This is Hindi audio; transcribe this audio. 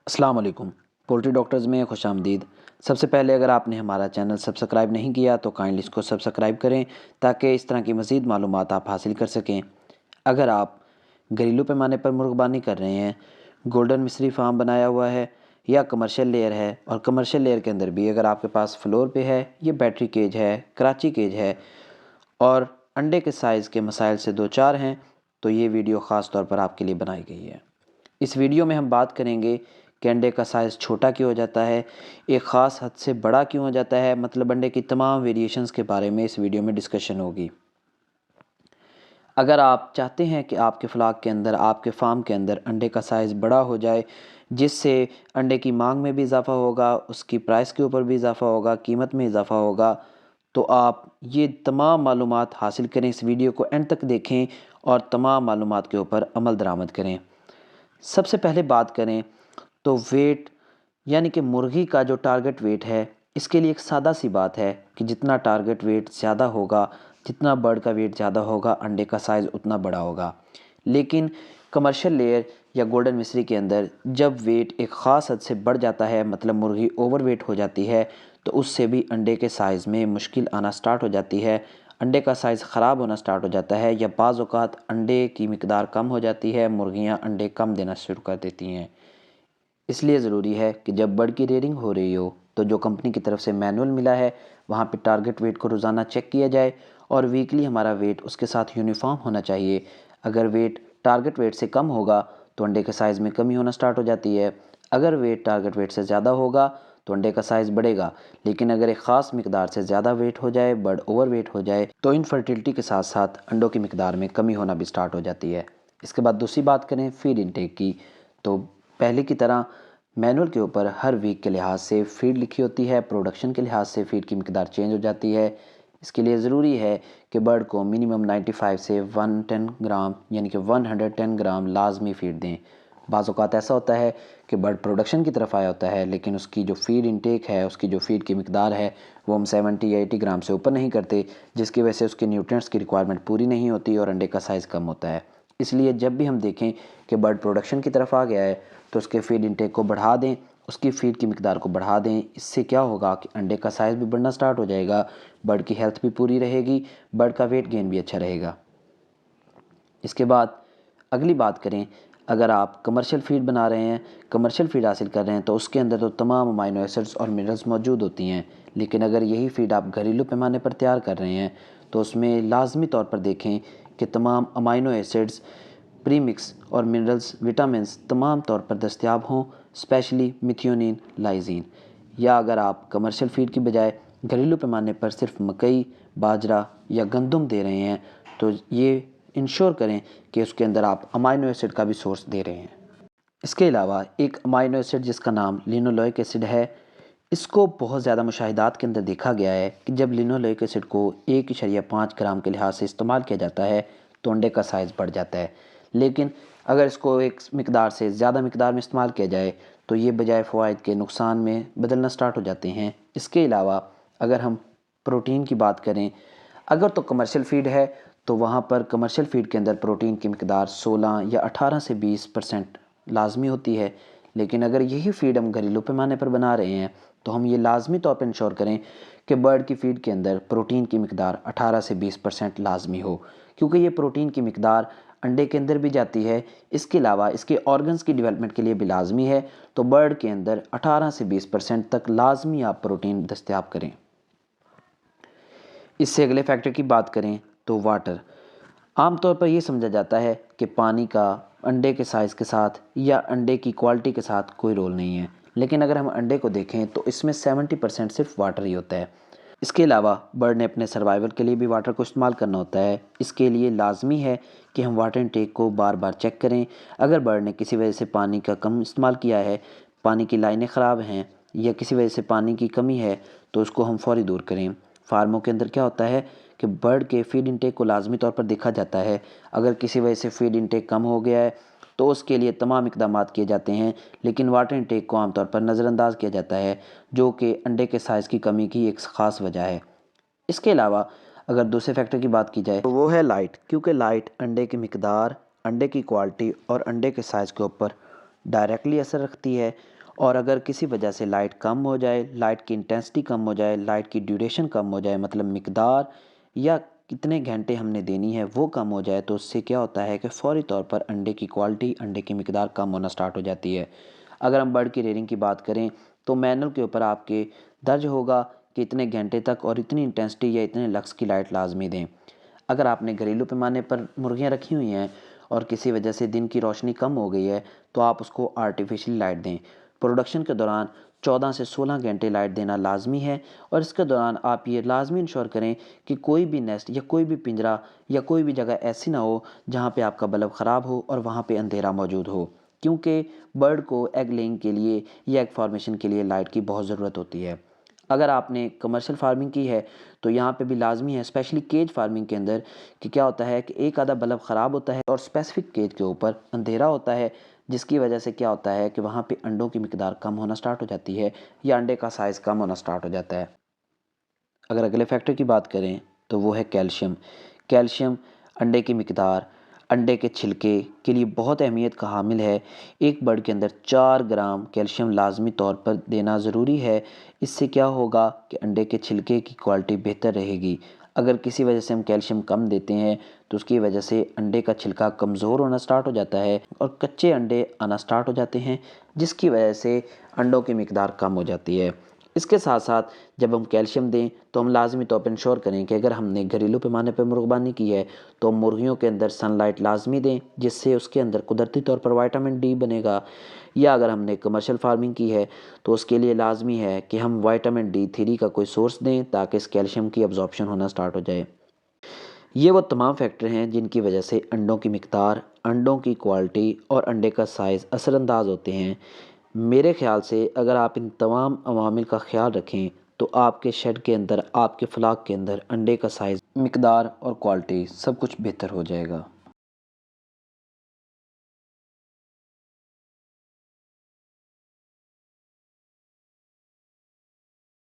अस्सलाम वालेकुम। पोल्ट्री डॉक्टर्स में खुशामदीद। सबसे पहले अगर आपने हमारा चैनल सब्सक्राइब नहीं किया तो काइंडली इसको सब्सक्राइब करें ताकि इस तरह की मज़ीद मालूमात आप हासिल कर सकें। अगर आप घरेलू पैमाने पर मुर्गबानी कर रहे हैं, गोल्डन मिस्री फार्म बनाया हुआ है या कमर्शियल लेयर है, और कमर्शियल लेयर के अंदर भी अगर आपके पास फ्लोर पे है, ये बैटरी केज है, कराची केज है और अंडे के साइज़ के मसाइल से दो चार हैं, तो ये वीडियो ख़ास तौर पर आपके लिए बनाई गई है। इस वीडियो में हम बात करेंगे कि अंडे का साइज़ छोटा क्यों हो जाता है, एक ख़ास हद से बड़ा क्यों हो जाता है, मतलब अंडे की तमाम वेरिएशंस के बारे में इस वीडियो में डिस्कशन होगी। अगर आप चाहते हैं कि आपके फ्लाक के अंदर, आपके फार्म के अंदर अंडे का साइज़ बड़ा हो जाए, जिससे अंडे की मांग में भी इजाफ़ा होगा, उसकी प्राइस के ऊपर भी इजाफ़ा होगा, कीमत में इजाफ़ा होगा, तो आप ये तमाम मालूमात हासिल करें। इस वीडियो को एंड तक देखें और तमाम मालूमात के ऊपर अमल दरामद करें। सबसे पहले बात करें तो वेट, यानी कि मुर्गी का जो टारगेट वेट है, इसके लिए एक सादा सी बात है कि जितना टारगेट वेट ज़्यादा होगा, जितना बर्ड का वेट ज़्यादा होगा, अंडे का साइज़ उतना बड़ा होगा। लेकिन कमर्शियल लेयर या गोल्डन मिस्री के अंदर जब वेट एक ख़ास हद से बढ़ जाता है, मतलब मुर्गी ओवरवेट हो जाती है, तो उससे भी अंडे के साइज़ में मुश्किल आना स्टार्ट हो जाती है। अंडे का साइज़ ख़राब होना स्टार्ट हो जाता है, या बाज़ औक़ात अंडे की मिकदार कम हो जाती है, मुर्गियाँ अंडे कम देना शुरू कर देती हैं। इसलिए ज़रूरी है कि जब बर्ड की रेयरिंग हो रही हो, तो जो कंपनी की तरफ से मैनुअल मिला है, वहाँ पे टारगेट वेट को रोज़ाना चेक किया जाए और वीकली हमारा वेट उसके साथ यूनिफॉर्म होना चाहिए। अगर वेट टारगेट वेट से कम होगा तो अंडे के साइज़ में कमी होना स्टार्ट हो जाती है। अगर वेट टारगेट वेट से ज़्यादा होगा तो अंडे का साइज़ बढ़ेगा। लेकिन अगर एक ख़ास मिकदार से ज़्यादा वेट हो जाए, बर्ड ओवर वेट हो जाए, तो इनफर्टिलिटी के साथ साथ अंडों की मिकदार में कमी होना भी स्टार्ट हो जाती है। इसके बाद दूसरी बात करें फीड इनटेक की, तो पहले की तरह मैनुअल के ऊपर हर वीक के लिहाज से फ़ीड लिखी होती है, प्रोडक्शन के लिहाज से फ़ीड की मिकदार चेंज हो जाती है। इसके लिए ज़रूरी है कि बर्ड को मिनिमम 95 से 110 ग्राम, यानी कि 110 ग्राम लाजमी फ़ीड दें। बाज़ औक़ात ऐसा होता है कि बर्ड प्रोडक्शन की तरफ आया होता है, लेकिन उसकी जो फ़ीड इनटेक है, उसकी जो फ़ीड की मिकदार है, वो हम 70 या 80 ग्राम से ऊपर नहीं करते, जिसकी वजह से उसके न्यूट्रिएंट्स की रिक्वायरमेंट पूरी नहीं होती और अंडे का साइज़ कम होता है। इसलिए जब भी हम देखें कि बर्ड प्रोडक्शन की तरफ आ गया है, तो उसके फ़ीड इनटेक को बढ़ा दें, उसकी फ़ीड की मिकदार को बढ़ा दें। इससे क्या होगा कि अंडे का साइज़ भी बढ़ना स्टार्ट हो जाएगा, बर्ड की हेल्थ भी पूरी रहेगी, बर्ड का वेट गेन भी अच्छा रहेगा। इसके बाद अगली बात करें, अगर आप कमर्शियल फ़ीड बना रहे हैं, कमर्शियल फ़ीड हासिल कर रहे हैं, तो उसके अंदर तो तमाम अमाइनो एसिड्स और मिनरल्स मौजूद होती हैं। लेकिन अगर यही फ़ीड आप घरेलू पैमाने पर तैयार कर रहे हैं, तो उसमें लाजमी तौर पर देखें कि तमाम अमाइनो एसिड्स, प्रीमिक्स और मिनरल्स, विटामिन्स तमाम तौर पर दस्तयाब हों, स्पेशली मिथियोनिन, लाइजीन। या अगर आप कमर्शियल फ़ीड की बजाय घरेलू पैमाने पर सिर्फ मकई, बाजरा या गंदम दे रहे हैं, तो ये इंश्योर करें कि उसके अंदर आप अमाइनो एसिड का भी सोर्स दे रहे हैं। इसके अलावा एक अमाइनो एसिड जिसका नाम लिनोलोइक एसिड है, इसको बहुत ज़्यादा मुशाहिदात के अंदर देखा गया है कि जब लिनोलोइक एसिड को 1.5 ग्राम के लिहाज से इस्तेमाल किया जाता है, तो अंडे का साइज़ बढ़ जाता है। लेकिन अगर इसको एक मिकदार से ज़्यादा मिकदार में इस्तेमाल किया जाए, तो ये बजाय फ़वाइद के नुकसान में बदलना स्टार्ट हो जाते हैं। इसके अलावा अगर हम प्रोटीन की बात करें, अगर तो कमर्शियल फ़ीड है, तो वहाँ पर कमर्शियल फ़ीड के अंदर प्रोटीन की मिकदार 16 या 18 से 20% लाजमी होती है। लेकिन अगर यही फ़ीड हम घरेलू पैमाने पर बना रहे हैं, तो हम ये लाजमी तौर पर इंश्योर करें कि बर्ड की फ़ीड के अंदर प्रोटीन की मिकदार 18 से 20% लाजमी हो, क्योंकि ये प्रोटीन की मिकदार अंडे के अंदर भी जाती है। इसके अलावा इसके ऑर्गन्स की डेवलपमेंट के लिए भी लाजमी है, तो बर्ड के अंदर 18 से 20% तक लाजमी आप प्रोटीन दस्तयाब करें। इससे अगले फैक्टर की बात करें तो वाटर। आमतौर पर यह समझा जाता है कि पानी का अंडे के साइज़ के साथ या अंडे की क्वालिटी के साथ कोई रोल नहीं है, लेकिन अगर हम अंडे को देखें तो इसमें 70% सिर्फ वाटर ही होता है। इसके अलावा बर्ड ने अपने सर्वाइवल के लिए भी वाटर को इस्तेमाल करना होता है। इसके लिए लाजमी है कि हम वाटर इनटेक को बार बार चेक करें। अगर बर्ड ने किसी वजह से पानी का कम इस्तेमाल किया है, पानी की लाइनें ख़राब हैं या किसी वजह से पानी की कमी है, तो उसको हम फ़ौरी दूर करें। फार्मों के अंदर क्या होता है कि बर्ड के फ़ीड इनटेक को लाजमी तौर पर देखा जाता है। अगर किसी वजह से फ़ीड इनटेक कम हो गया है, तो उसके लिए तमाम इक़दामात किए जाते हैं, लेकिन वाटर इनटेक को आमतौर पर नज़रअंदाज किया जाता है, जो कि अंडे के साइज़ की कमी की एक ख़ास वजह है। इसके अलावा अगर दूसरे फैक्टर की बात की जाए तो वो है लाइट, क्योंकि लाइट अंडे की मिकदार, अंडे की क्वालिटी और अंडे के साइज़ के ऊपर डायरेक्टली असर रखती है। और अगर किसी वजह से लाइट कम हो जाए, लाइट की इंटेंसिटी कम हो जाए, लाइट की ड्यूरेशन कम हो जाए, मतलब मिकदार या कितने घंटे हमने देनी है वो कम हो जाए, तो उससे क्या होता है कि फ़ौरी तौर पर अंडे की क्वालिटी, अंडे की मिकदार कम होना स्टार्ट हो जाती है। अगर हम बर्ड की रेयरिंग की बात करें तो मैनुअल के ऊपर आपके दर्ज होगा कि इतने घंटे तक और इतनी इंटेंसिटी या इतने लक्स की लाइट लाजमी दें। अगर आपने घरेलू पैमाने पर मुर्गियाँ रखी हुई हैं और किसी वजह से दिन की रोशनी कम हो गई है तो आप उसको आर्टिफिशियल लाइट दें। प्रोडक्शन के दौरान 14 से 16 घंटे लाइट देना लाजमी है और इसके दौरान आप ये लाजमी इंश्योर करें कि कोई भी नेस्ट या कोई भी पिंजरा या कोई भी जगह ऐसी ना हो जहाँ पे आपका बल्ब ख़राब हो और वहाँ पे अंधेरा मौजूद हो, क्योंकि बर्ड को एग लेइंग के लिए या एग फॉर्मेशन के लिए लाइट की बहुत ज़रूरत होती है। अगर आपने कमर्शियल फार्मिंग की है तो यहाँ पे भी लाजमी है, स्पेशली केज फार्मिंग के अंदर, कि क्या होता है कि एक आधा बल्ब ख़राब होता है और स्पेसिफिक केज के ऊपर अंधेरा होता है, जिसकी वजह से क्या होता है कि वहाँ पे अंडों की मिकदार कम होना स्टार्ट हो जाती है या अंडे का साइज़ कम होना स्टार्ट हो जाता है। अगर अगले फैक्टर की बात करें तो वो है कैल्शियम। कैल्शियम अंडे की मिकदार, अंडे के छिलके के लिए बहुत अहमियत का हामिल है। एक बर्ड के अंदर 4 ग्राम कैल्शियम लाजमी तौर पर देना ज़रूरी है। इससे क्या होगा कि अंडे के छिलके की क्वालिटी बेहतर रहेगी। अगर किसी वजह से हम कैल्शियम कम देते हैं तो उसकी वजह से अंडे का छिलका कमज़ोर होना स्टार्ट हो जाता है और कच्चे अंडे आना स्टार्ट हो जाते हैं, जिसकी वजह से अंडों की मिकदार कम हो जाती है। इसके साथ साथ जब हम कैल्शियम दें तो हम लाजमी तौर पर इंश्योर करें कि अगर हमने घरेलू पैमाने पर मुर्गबानी की है तो हम मुर्गियों के अंदर सनलाइट लाजमी दें, जिससे उसके अंदर कुदरती तौर पर विटामिन डी बनेगा। या अगर हमने कमर्शियल फार्मिंग की है तो उसके लिए लाजमी है कि हम विटामिन D3 का कोई सोर्स दें ताकि इस कैल्शियम की अब्जॉर्प्शन होना स्टार्ट हो जाए। ये वो तमाम फैक्टर हैं जिनकी वजह से अंडों की मिकदार, अंडों की क्वालिटी और अंडे का साइज़ असरअंदाज होते हैं। मेरे ख़्याल से अगर आप इन तमाम अवामिल का ख़्याल रखें तो आपके शेड के अंदर, आपके फ्लाक के अंदर अंडे का साइज़, मिकदार और क्वालिटी सब कुछ बेहतर हो जाएगा।